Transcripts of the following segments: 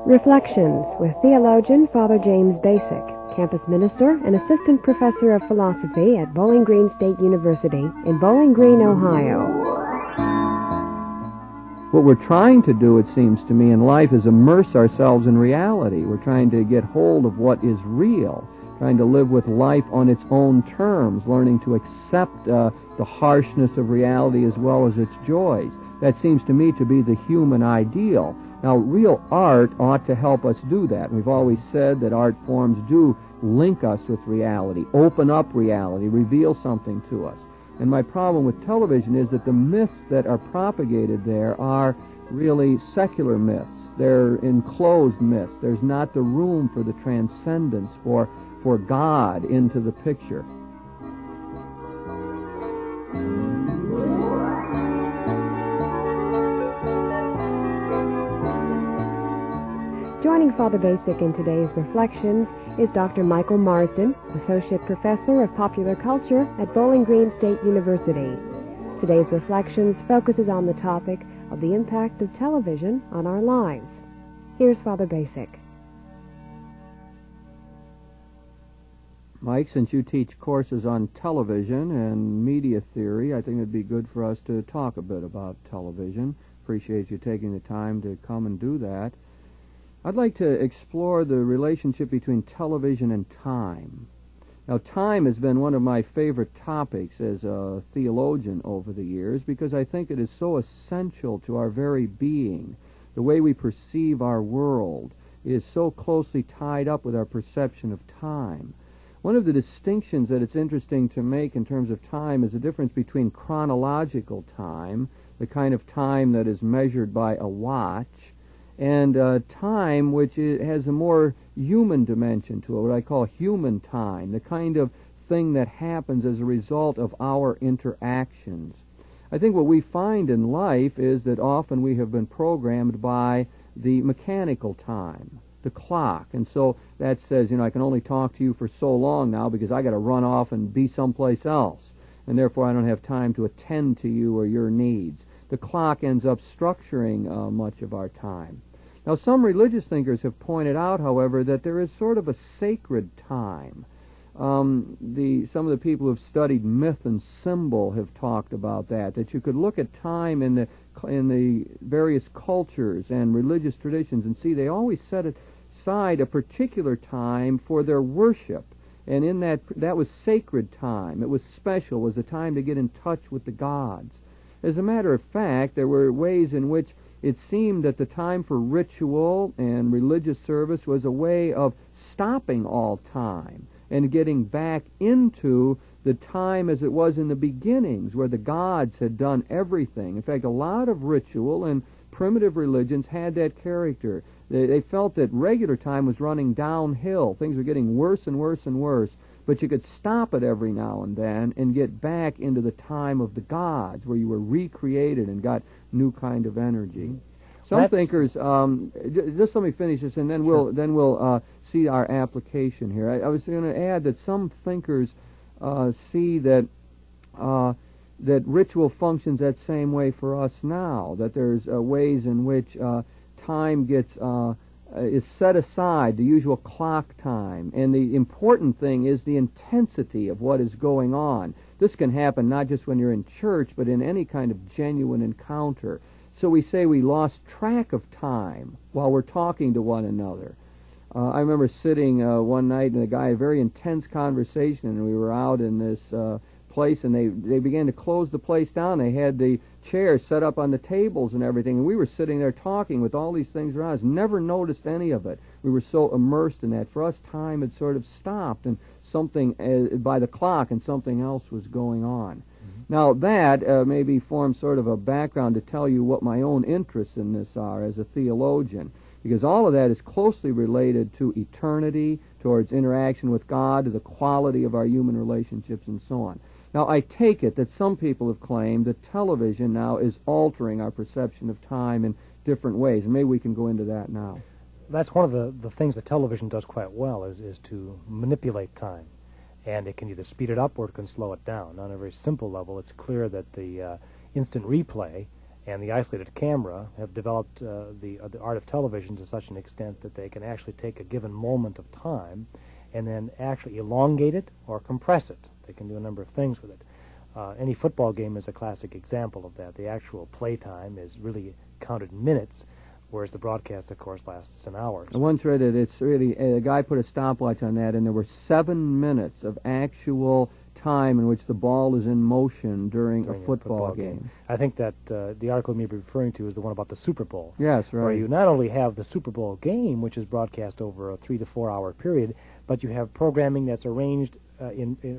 Reflections with theologian Father James Bacik, campus minister and assistant professor of philosophy at Bowling Green State University in Bowling Green, Ohio. What we're trying to do, it seems to me, in life is immerse ourselves in reality. We're trying to get hold of what is real, trying to live with life on its own terms, learning to accept the harshness of reality as well as its joys. That seems to me to be the human ideal. Now, real art ought to help us do that. We've always said that art forms do link us with reality, open up reality, reveal something to us. And my problem with television is that the myths that are propagated there are really secular myths. They're enclosed myths. There's not the room for the transcendence, for God into the picture. Joining Father Bacik in today's Reflections is Dr. Michael Marsden, Associate Professor of Popular Culture at Bowling Green State University. Today's Reflections focuses on the topic of the impact of television on our lives. Here's Father Bacik. Mike, since you teach courses on television and media theory, I think it'd be good for us to talk a bit about television. Appreciate you taking the time to come and do that. I'd like to explore the relationship between television and time. Now, time has been one of my favorite topics as a theologian over the years because I think it is so essential to our very being. The way we perceive our world is so closely tied up with our perception of time. One of the distinctions that it's interesting to make in terms of time is the difference between chronological time, the kind of time that is measured by a watch, and time which has a more human dimension to it, what I call human time, the kind of thing that happens as a result of our interactions. I think what we find in life is that often we have been programmed by the mechanical time, the clock, and so that says, I can only talk to you for so long now because I got to run off and be someplace else, and therefore I don't have time to attend to you or your needs. The clock ends up structuring much of our time. Now, some religious thinkers have pointed out, however, that there is sort of a sacred time. Some of the people who have studied myth and symbol have talked about that you could look at time in the various cultures and religious traditions and see they always set aside a particular time for their worship. And in that was sacred time. It was special. It was a time to get in touch with the gods. As a matter of fact, there were ways in which it seemed that the time for ritual and religious service was a way of stopping all time and getting back into the time as it was in the beginnings, where the gods had done everything. In fact, a lot of ritual and primitive religions had that character. They felt that regular time was running downhill. Things were getting worse and worse and worse. But you could stop it every now and then and get back into the time of the gods, where you were recreated and got new kind of energy. Some thinkers, just let me finish this, and then we'll see our application here. I was going to add that some thinkers see that ritual functions that same way for us now. That there's ways in which time gets is set aside, the usual clock time, and the important thing is the intensity of what is going on. This can happen not just when you're in church, but in any kind of genuine encounter. So we say we lost track of time while we're talking to one another. I remember sitting one night and a guy, a very intense conversation, and we were out in this place, and they began to close the place down. They had the chairs set up on the tables and everything, and we were sitting there talking with all these things around us. Never noticed any of it. We were so immersed in that. For us, time had sort of stopped, and something by the clock, and something else was going on. Mm-hmm. Now that maybe forms sort of a background to tell you what my own interests in this are as a theologian, because all of that is closely related to eternity, towards interaction with God, to the quality of our human relationships, and so on. Now, I take it that some people have claimed that television now is altering our perception of time in different ways, and maybe we can go into that now. That's one of the things that television does quite well, is to manipulate time. And it can either speed it up or it can slow it down. On a very simple level, it's clear that the instant replay and the isolated camera have developed the art of television to such an extent that they can actually take a given moment of time and then actually elongate it or compress it. They can do a number of things with it. Any football game is a classic example of that. The actual play time is really counted in minutes, whereas the broadcast, of course, lasts in hours. I once read it. It's really a guy put a stopwatch on that, and there were 7 minutes of actual time in which the ball is in motion during a football game. I think that the article you may be referring to is the one about the Super Bowl. Yes, right. Where you not only have the Super Bowl game, which is broadcast over a 3 to 4 hour period, but you have programming that's arranged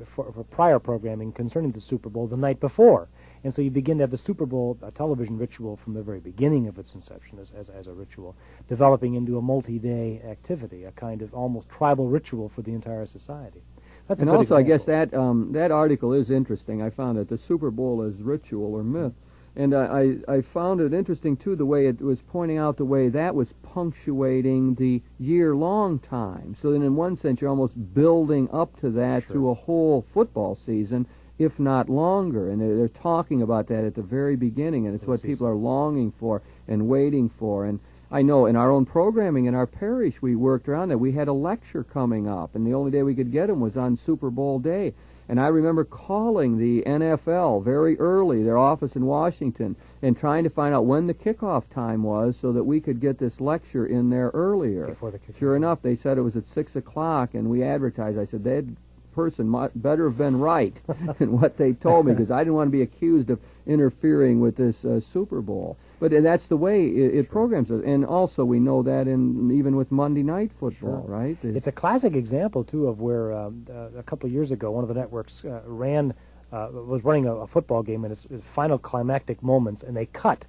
for prior programming concerning the Super Bowl the night before. And so you begin to have the Super Bowl television ritual from the very beginning of its inception as a ritual, developing into a multi-day activity, a kind of almost tribal ritual for the entire society. That's and a good also, example. I guess that article is interesting. I found that the Super Bowl is ritual or myth. And I found it interesting, too, the way it was pointing out the way that was punctuating the year-long time. So then in one sense, you're almost building up to that through a whole football season, if not longer. And they're talking about that at the very beginning, and it's what people are longing for and waiting for. And I know in our own programming in our parish, we worked around that. We had a lecture coming up, and the only day we could get them was on Super Bowl day. And I remember calling the NFL very early, their office in Washington, and trying to find out when the kickoff time was so that we could get this lecture in there earlier. Before the kickoff. Sure enough, they said it was at 6 o'clock, and we advertised. I said, that person better have been right in what they told me, because I didn't want to be accused of interfering with this Super Bowl. But that's the way it programs it. And also we know that even with Monday Night Football, right? It's a classic example, too, of where a couple of years ago one of the networks was running a football game in its final climactic moments, and they cut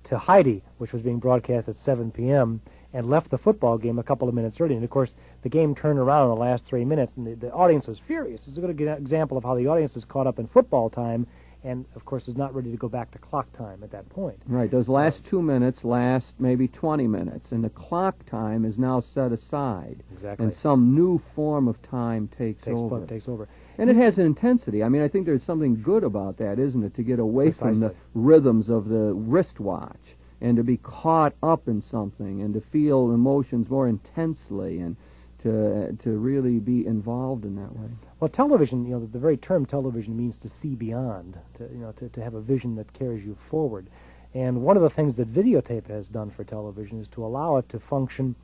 to Heidi, which was being broadcast at 7 p.m., and left the football game a couple of minutes early. And, of course, the game turned around in the last 3 minutes, and the audience was furious. It's a good example of how the audience is caught up in football time and, of course, is not ready to go back to clock time at that point. Right. Those last 2 minutes last maybe 20 minutes, and the clock time is now set aside. Exactly. And some new form of time takes over. Takes over. And it has an intensity. I mean, I think there's something good about that, isn't it, to get away from the rhythms of the wristwatch and to be caught up in something and to feel emotions more intensely and to really be involved in that way. Well, television, the very term television means to see beyond, to have a vision that carries you forward. And one of the things that videotape has done for television is to allow it to function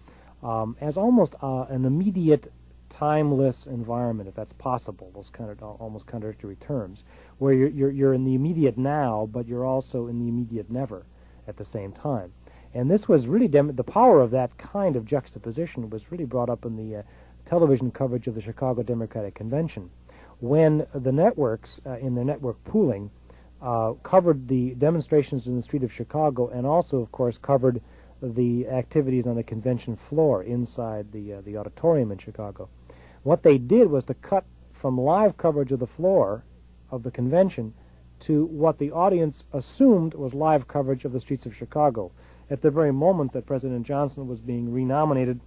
as almost an immediate, timeless environment, if that's possible, those kind of almost contradictory terms, where you're in the immediate now, but you're also in the immediate never at the same time. And this was really, the power of that kind of juxtaposition was really brought up in the television coverage of the Chicago Democratic Convention, when the networks, in their network pooling, covered the demonstrations in the street of Chicago and also, of course, covered the activities on the convention floor inside the auditorium in Chicago. What they did was to cut from live coverage of the floor of the convention to what the audience assumed was live coverage of the streets of Chicago. At the very moment that President Johnson was being renominated,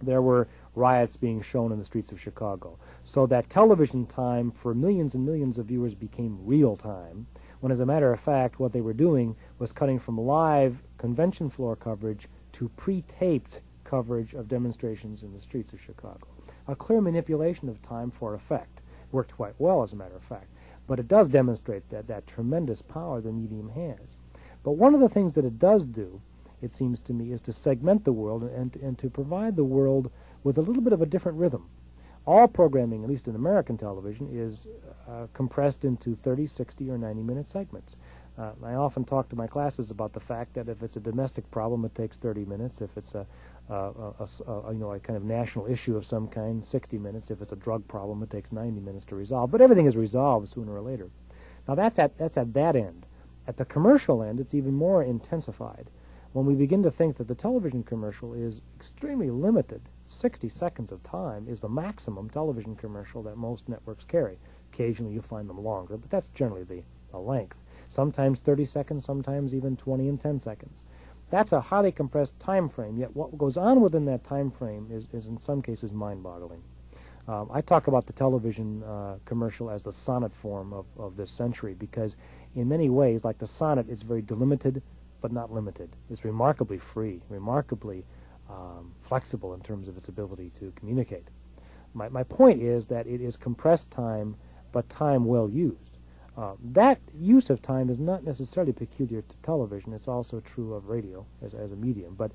there were riots being shown in the streets of Chicago. So that television time for millions and millions of viewers became real time, when as a matter of fact what they were doing was cutting from live convention floor coverage to pre-taped coverage of demonstrations in the streets of Chicago. A clear manipulation of time for effect. Worked quite well, as a matter of fact. But it does demonstrate that tremendous power the medium has. But one of the things that it does do, it seems to me, is to segment the world and to provide the world with a little bit of a different rhythm. All programming, at least in American television, is compressed into 30, 60, or 90-minute segments. I often talk to my classes about the fact that if it's a domestic problem, it takes 30 minutes. If it's a kind of national issue of some kind, 60 minutes. If it's a drug problem, it takes 90 minutes to resolve. But everything is resolved sooner or later. Now that's at that end. At the commercial end, it's even more intensified. When we begin to think that the television commercial is extremely limited, 60 seconds of time is the maximum television commercial that most networks carry. Occasionally you find them longer, but that's generally the length. Sometimes 30 seconds, sometimes even 20 and 10 seconds. That's a highly compressed time frame, yet what goes on within that time frame is in some cases mind-boggling. I talk about the television commercial as the sonnet form of this century, because in many ways, like the sonnet, it's very delimited but not limited. It's remarkably free, remarkably flexible in terms of its ability to communicate. My point is that it is compressed time, but time well used. That use of time is not necessarily peculiar to television. It's also true of radio as a medium. But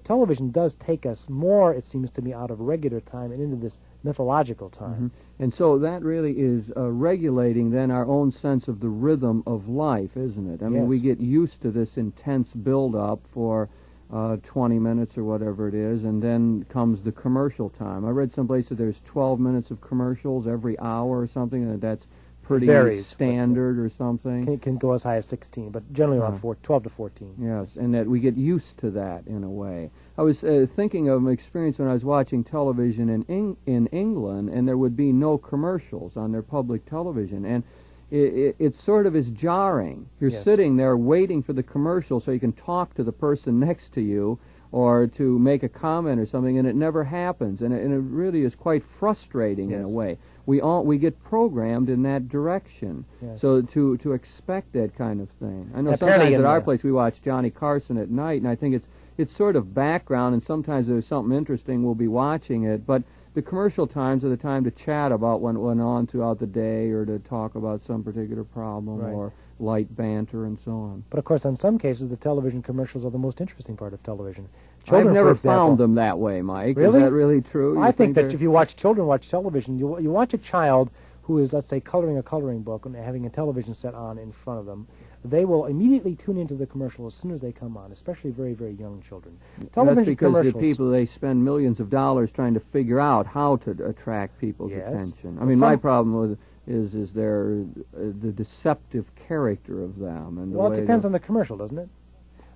television does take us more, it seems to me, out of regular time and into this mythological time. And so that really is regulating then our own sense of the rhythm of life, isn't it? I mean, we get used to this intense build-up for 20 minutes or whatever it is, and then comes the commercial time. I read someplace that there's 12 minutes of commercials every hour or something, and that's pretty standard or something. It can go as high as 16, but generally around 12 to 14. Yes, and that we get used to that in a way. I was thinking of an experience when I was watching television in England, and there would be no commercials on their public television, and it sort of is jarring. You're sitting there waiting for the commercial so you can talk to the person next to you or to make a comment or something, and it never happens, and it really is quite frustrating in a way. We get programmed in that direction, so to expect that kind of thing. I know sometimes at our place we watch Johnny Carson at night, and I think it's sort of background, and sometimes there's something interesting, we'll be watching it, but the commercial times are the time to chat about what went on throughout the day or to talk about some particular problem or light banter and so on. But of course, in some cases, the television commercials are the most interesting part of television. Children, I've never found them that way, Mike. Really? Is that really true? I think that if you watch children watch television, you watch a child who is, let's say, coloring a coloring book and having a television set on in front of them, they will immediately tune into the commercial as soon as they come on, especially very, very young children. Television That's because the people, they spend millions of dollars trying to figure out how to attract people's attention. I mean, my problem is the deceptive character of them. And it depends on the commercial, doesn't it?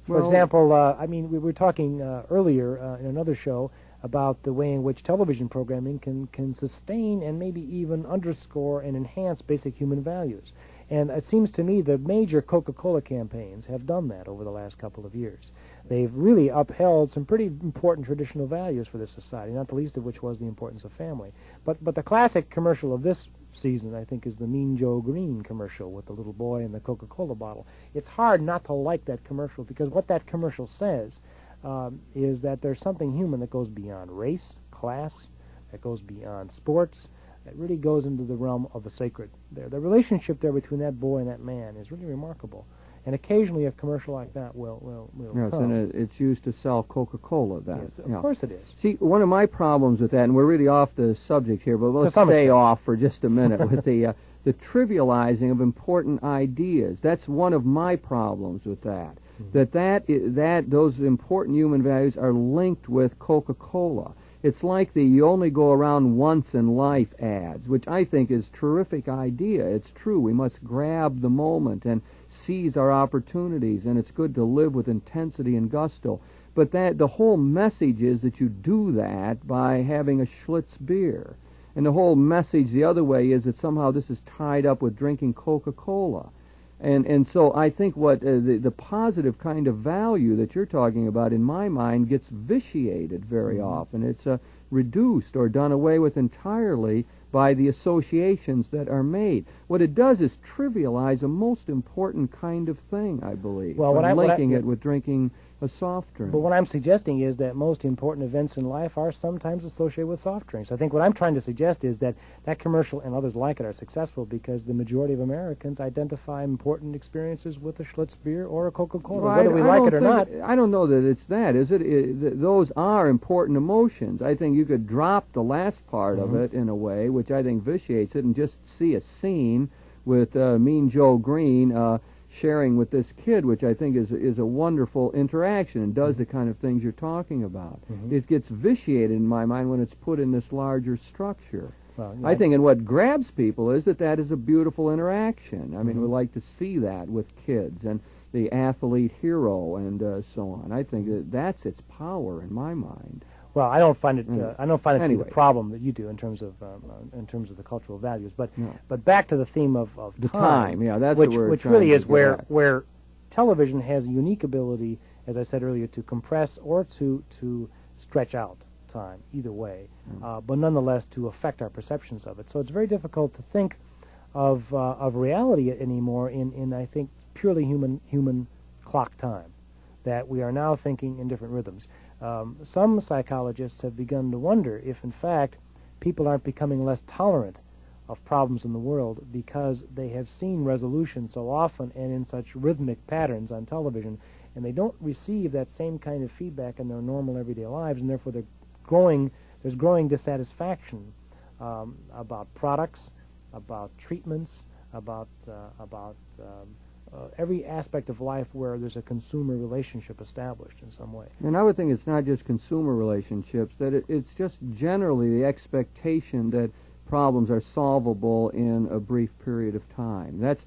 For example, I mean, we were talking earlier in another show about the way in which television programming can sustain and maybe even underscore and enhance basic human values. And it seems to me the major Coca-Cola campaigns have done that over the last couple of years. They've really upheld some pretty important traditional values for this society, not the least of which was the importance of family. But the classic commercial of this season, I think, is the Mean Joe Green commercial with the little boy and the Coca-Cola bottle. It's hard not to like that commercial because what that commercial says is that there's something human that goes beyond race, class, that goes beyond sports, that really goes into the realm of the sacred. The relationship there between that boy and that man is really remarkable. And occasionally a commercial like that will come. And it's used to sell Coca-Cola then. Yes, of course it is. See, one of my problems with that, and we're really off the subject here, but let's stay off for just a minute with the trivializing of important ideas. That's one of my problems with that. That those important human values are linked with Coca-Cola. It's like the "you only go around once in life" ads, which I think is a terrific idea. It's true. We must grab the moment and seize our opportunities, and it's good to live with intensity and gusto. But the whole message is that you do that by having a Schlitz beer. And the whole message the other way is that somehow this is tied up with drinking Coca-Cola. And so I think what the positive kind of value that you're talking about, in my mind, gets vitiated very often. It's reduced or done away with entirely by the associations that are made. What it does is trivialize a most important kind of thing, I believe, linking it with drinking a soft drink. But what I'm suggesting is that most important events in life are sometimes associated with soft drinks. I think what I'm trying to suggest is that that commercial and others like it are successful because the majority of Americans identify important experiences with a Schlitz beer or a Coca-Cola, whether we like it or not. I don't know that it's that, is it? Those are important emotions. I think you could drop the last part of it in a way, which I think vitiates it, and just see a scene with Mean Joe Green sharing with this kid, which I think is a wonderful interaction and does the kind of things you're talking about. It gets vitiated in my mind when it's put in this larger structure. I think, and what grabs people is that is a beautiful interaction. I mean, we like to see that with kids and the athlete hero and so on. I think that's its power in my mind. Well, I don't find it. I don't find it to be the problem that you do in terms of the cultural values. But back to the theme of the time. Yeah, that's which really is where television has a unique ability, as I said earlier, to compress or to stretch out time, either way, but nonetheless to affect our perceptions of it. So it's very difficult to think of reality anymore in I think, purely human clock time, that we are now thinking in different rhythms. Some psychologists have begun to wonder if, in fact, people aren't becoming less tolerant of problems in the world because they have seen resolution so often and in such rhythmic patterns on television, and they don't receive that same kind of feedback in their normal everyday lives, and therefore there's growing dissatisfaction about products, about treatments, about every aspect of life where there's a consumer relationship established in some way. And I would think it's not just consumer relationships, that it's just generally the expectation that problems are solvable in a brief period of time.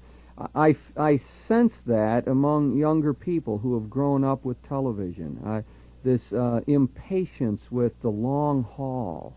I sense that among younger people who have grown up with television, this impatience with the long haul,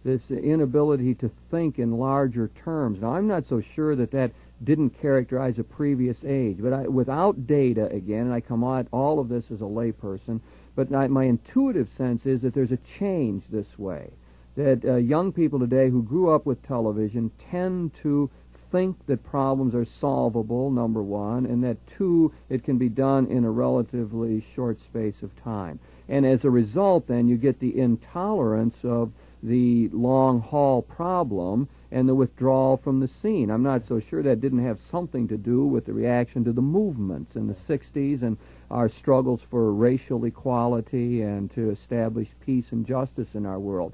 this inability to think in larger terms. Now, I'm not so sure that didn't characterize a previous age, but without data, again, and I come at all of this as a layperson, but my intuitive sense is that there's a change this way, that young people today who grew up with television tend to think that problems are solvable, number one, and that, two, it can be done in a relatively short space of time. And as a result, then, you get the intolerance of the long-haul problem and the withdrawal from the scene. I'm not so sure that didn't have something to do with the reaction to the movements in the 60s and our struggles for racial equality and to establish peace and justice in our world.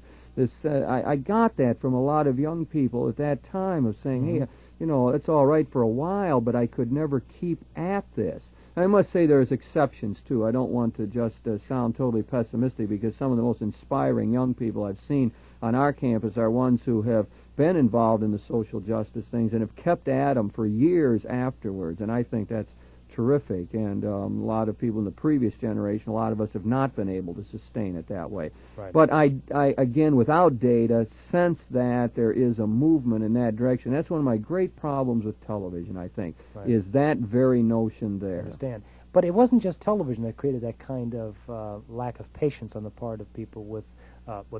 I got that from a lot of young people at that time of saying, hey, it's all right for a while, but I could never keep at this. And I must say there's exceptions, too. I don't want to just sound totally pessimistic, because some of the most inspiring young people I've seen on our campus are ones who have been involved in the social justice things and have kept at them for years afterwards, and I think that's terrific. And a lot of people in the previous generation, a lot of us have not been able to sustain it that way. Right. But I again, without data, sense that there is a movement in that direction. That's one of my great problems with television, I think, is that very notion there. I understand. But it wasn't just television that created that kind of lack of patience on the part of people with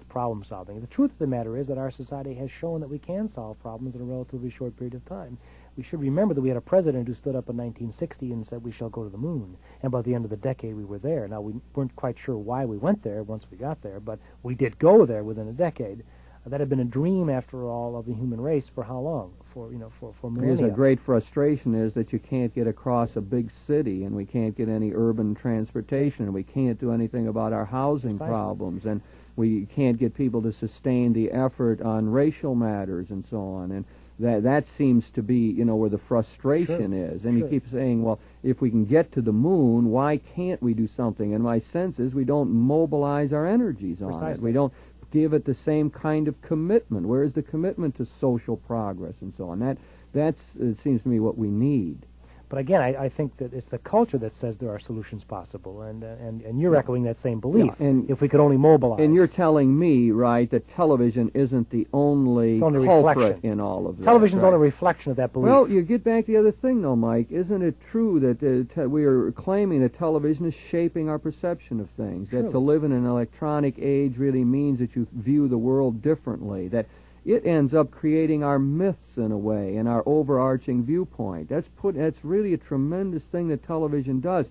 problem solving. The truth of the matter is that our society has shown that we can solve problems in a relatively short period of time. We should remember that we had a president who stood up in 1960 and said we shall go to the moon, and by the end of the decade we were there. Now, we weren't quite sure why we went there once we got there, but we did go there within a decade. That had been a dream, after all, of the human race for how long? For millennia. Here's a great frustration is that you can't get across a big city, and we can't get any urban transportation, and we can't do anything about our housing problems, and we can't get people to sustain the effort on racial matters and so on. And that seems to be, where the frustration is. And you keep saying, well, if we can get to the moon, why can't we do something? And my sense is we don't mobilize our energies on it. We don't give it the same kind of commitment. Where is the commitment to social progress and so on? That's it seems to me what we need. But again, I think that it's the culture that says there are solutions possible, and you're echoing that same belief. Yeah, and if we could only mobilize. And you're telling me, right, that television isn't the only culprit in all of this. Television's only a reflection of that belief. Well, you get back to the other thing, though, Mike. Isn't it true that we are claiming that television is shaping our perception of things? That to live in an electronic age really means that you view the world differently. That it ends up creating our myths in a way and our overarching viewpoint. That's really a tremendous thing that television does.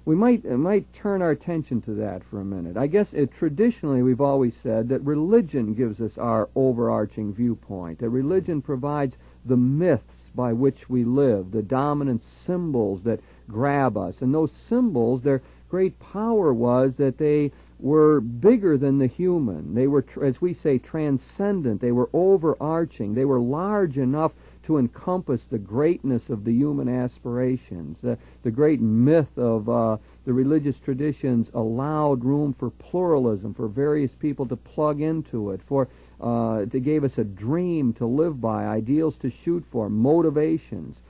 We might turn our attention to that for a minute. I guess traditionally we've always said that religion gives us our overarching viewpoint, that religion provides the myths by which we live, the dominant symbols that grab us. And those symbols, their great power was that they were bigger than the human. They were, as we say, transcendent. They were overarching. They were large enough to encompass the greatness of the human aspirations. The great myth of the religious traditions allowed room for pluralism, for various people to plug into it, they gave us a dream to live by, ideals to shoot for, motivations.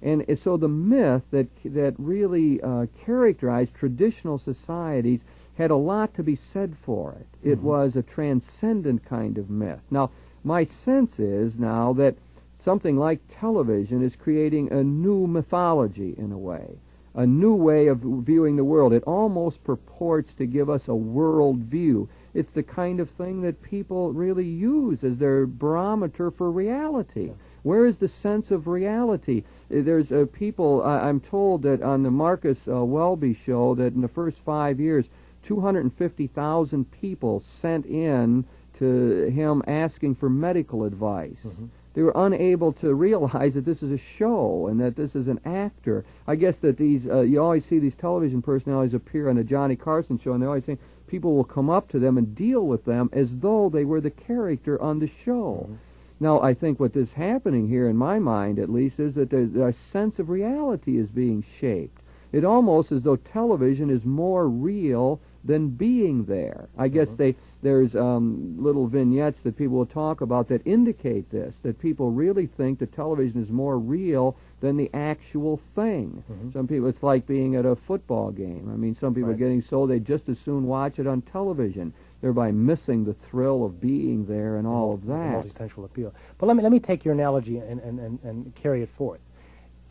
And so the myth that really characterized traditional societies had a lot to be said for it. It was a transcendent kind of myth. Now, my sense is now that something like television is creating a new mythology in a way, a new way of viewing the world. It almost purports to give us a world view. It's the kind of thing that people really use as their barometer for reality. Where is the sense of reality? There's people, I'm told that on the Marcus Welby show, that in the first 5 years, 250,000 people sent in to him asking for medical advice. They were unable to realize that this is a show and that this is an actor. I guess that these, you always see these television personalities appear on the Johnny Carson show, and they always think people will come up to them and deal with them as though they were the character on the show. Now, I think what is happening here, in my mind at least, is that a sense of reality is being shaped. It almost as though television is more real than being there. I guess there's little vignettes that people will talk about that indicate this, that people really think that television is more real than the actual thing. Some people, it's like being at a football game. I mean, some people are getting so they'd just as soon watch it on television, thereby missing the thrill of being there and all of that. Multisensual appeal. But let me take your analogy and carry it forward.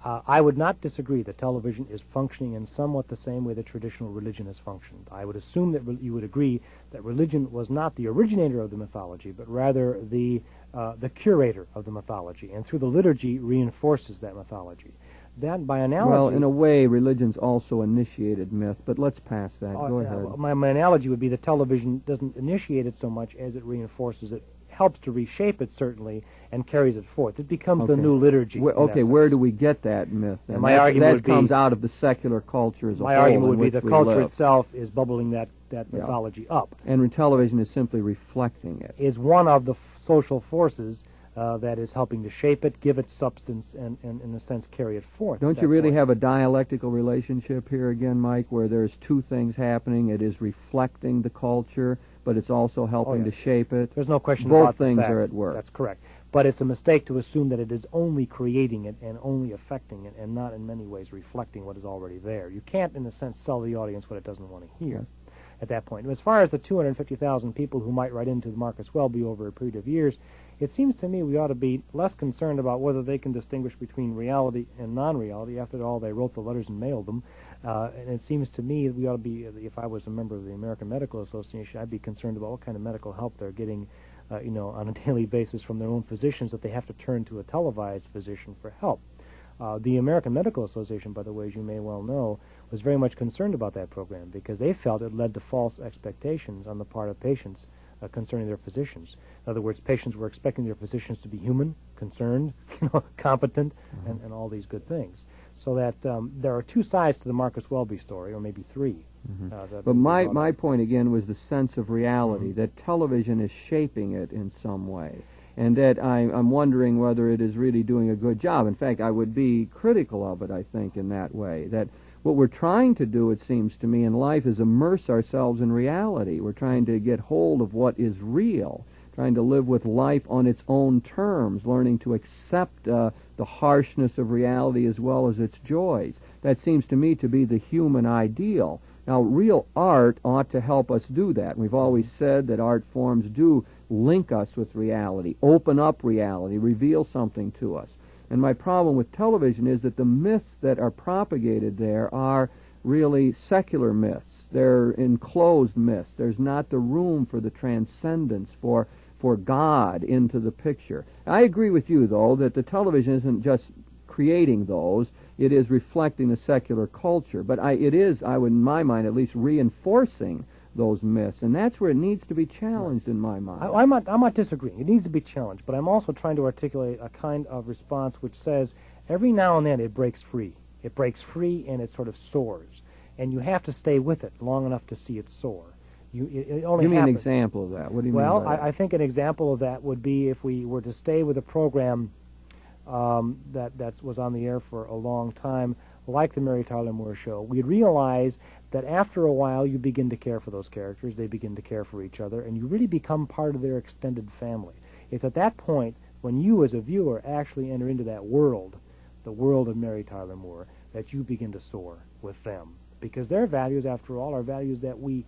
I would not disagree that television is functioning in somewhat the same way that traditional religion has functioned. I would assume that you would agree that religion was not the originator of the mythology, but rather the curator of the mythology, and through the liturgy reinforces that mythology. That, by analogy... Well, in a way, religion's also initiated myth, but let's pass that. Go ahead. My analogy would be that television doesn't initiate it so much as it reinforces it, helps to reshape it, certainly, and carries it forth. It becomes the new liturgy. Where do we get that myth? And my argument would be... That comes out of the secular culture as a whole. My argument would be the culture itself is bubbling that mythology up. And television is simply reflecting it. Is one of the social forces that is helping to shape it, give it substance, and in a sense, carry it forth. Don't you really have a dialectical relationship here again, Mike, where there's two things happening? It is reflecting the culture, but it's also helping to shape it. There's no question about that. Both things are at work. That's correct. But it's a mistake to assume that it is only creating it and only affecting it and not in many ways reflecting what is already there. You can't, in a sense, sell the audience what it doesn't want to hear at that point. And as far as the 250,000 people who might write into the Marcus Welby over a period of years, it seems to me we ought to be less concerned about whether they can distinguish between reality and non-reality. After all, they wrote the letters and mailed them. And it seems to me we ought to be, if I was a member of the American Medical Association, I'd be concerned about what kind of medical help they're getting, on a daily basis from their own physicians, that they have to turn to a televised physician for help. The American Medical Association, by the way, as you may well know, was very much concerned about that program because they felt it led to false expectations on the part of patients concerning their physicians. In other words, patients were expecting their physicians to be human, concerned, competent, and all these good things. So that there are two sides to the Marcus Welby story, or maybe three. But my point again was the sense of reality, that television is shaping it in some way, and that I'm wondering whether it is really doing a good job. In fact, I would be critical of it, I think, in that way, that what we're trying to do, it seems to me, in life is immerse ourselves in reality. We're trying to get hold of what is real, trying to live with life on its own terms, learning to accept the harshness of reality as well as its joys. That seems to me to be the human ideal. Now, real art ought to help us do that. We've always said that art forms do link us with reality, open up reality, reveal something to us. And my problem with television is that the myths that are propagated there are really secular myths. They're enclosed myths. There's not the room for the transcendence, for God into the picture. I agree with you, though, that the television isn't just creating those. It is reflecting the secular culture. But it is, I would, in my mind, at least reinforcing those myths, and that's where it needs to be challenged in my mind. I'm not disagreeing. It needs to be challenged, but I'm also trying to articulate a kind of response which says every now and then it breaks free. It breaks free and it sort of soars, and you have to stay with it long enough to see it soar. It only Give me happens. an example of that. What do you mean by by that? I think an example of that would be if we were to stay with a program that was on the air for a long time, like the Mary Tyler Moore Show. We'd realize that after a while you begin to care for those characters, they begin to care for each other, and you really become part of their extended family. It's at that point when you as a viewer actually enter into that world, the world of Mary Tyler Moore, that you begin to soar with them. Because their values, after all, are values that we,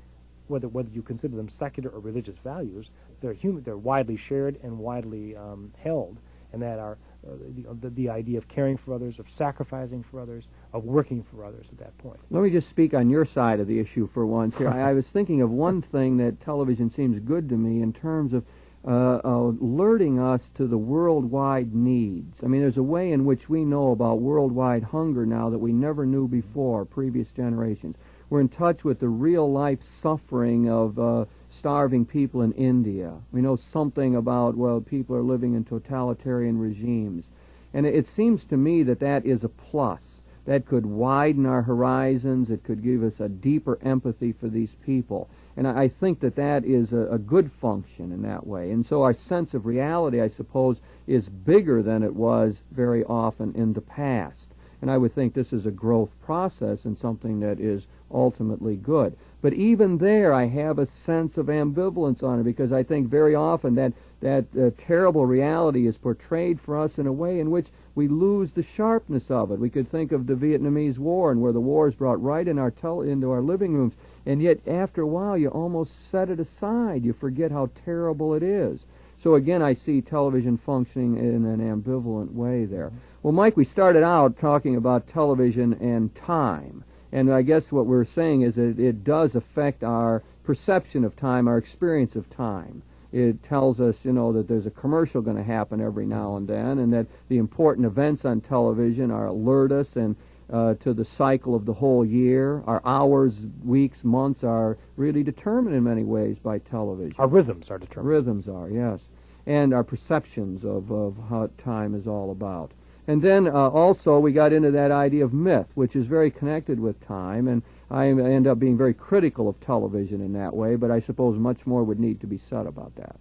whether you consider them secular or religious values, they're widely shared and widely held, and that are the idea of caring for others, of sacrificing for others, of working for others at that point. Let me just speak on your side of the issue for once here. I was thinking of one thing that television seems good to me in terms of alerting us to the worldwide needs. I mean, there's a way in which we know about worldwide hunger now that we never knew before, previous generations. We're in touch with the real-life suffering of starving people in India. We know something about, well, people are living in totalitarian regimes. And it seems to me that that is a plus. That could widen our horizons. It could give us a deeper empathy for these people. And I think that that is a good function in that way. And so our sense of reality, I suppose, is bigger than it was very often in the past. And I would think this is a growth process and something that is ultimately good. But even there, I have a sense of ambivalence on it, because I think very often that terrible reality is portrayed for us in a way in which we lose the sharpness of it. We could think of the Vietnamese War, and where the war is brought right in into our living rooms, and yet after a while you almost set it aside. You forget how terrible it is. So again, I see television functioning in an ambivalent way there. Well, Mike, we started out talking about television and time. And I guess what we're saying is that it does affect our perception of time, our experience of time. It tells us, that there's a commercial going to happen every now and then, and that the important events on television are alert us and to the cycle of the whole year. Our hours, weeks, months are really determined in many ways by television. Our rhythms are determined. Rhythms are, yes. And our perceptions of what time is all about. And then also we got into that idea of myth, which is very connected with time, and I end up being very critical of television in that way, but I suppose much more would need to be said about that.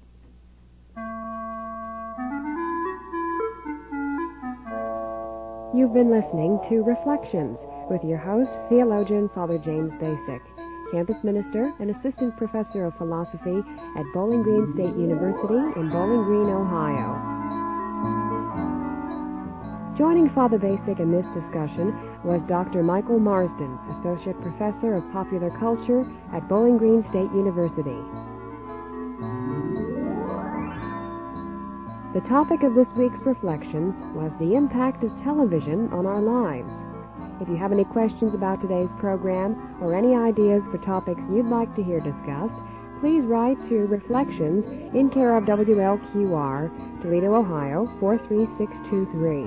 You've been listening to Reflections with your host, theologian Father James Bacik, campus minister and assistant professor of philosophy at Bowling Green State University in Bowling Green, Ohio. Joining Father Bacik in this discussion was Dr. Michael Marsden, Associate Professor of Popular Culture at Bowling Green State University. The topic of this week's Reflections was the impact of television on our lives. If you have any questions about today's program or any ideas for topics you'd like to hear discussed, please write to Reflections in care of WLQR, Toledo, Ohio, 43623.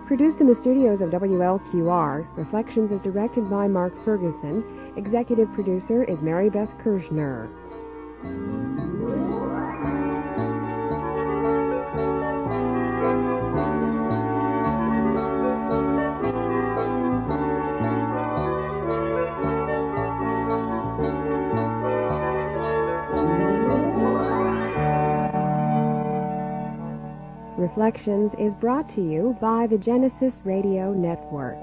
Produced in the studios of WLQR, Reflections is directed by Mark Ferguson. Executive producer is Mary Beth Kirchner. Reflections is brought to you by the Genesis Radio Network.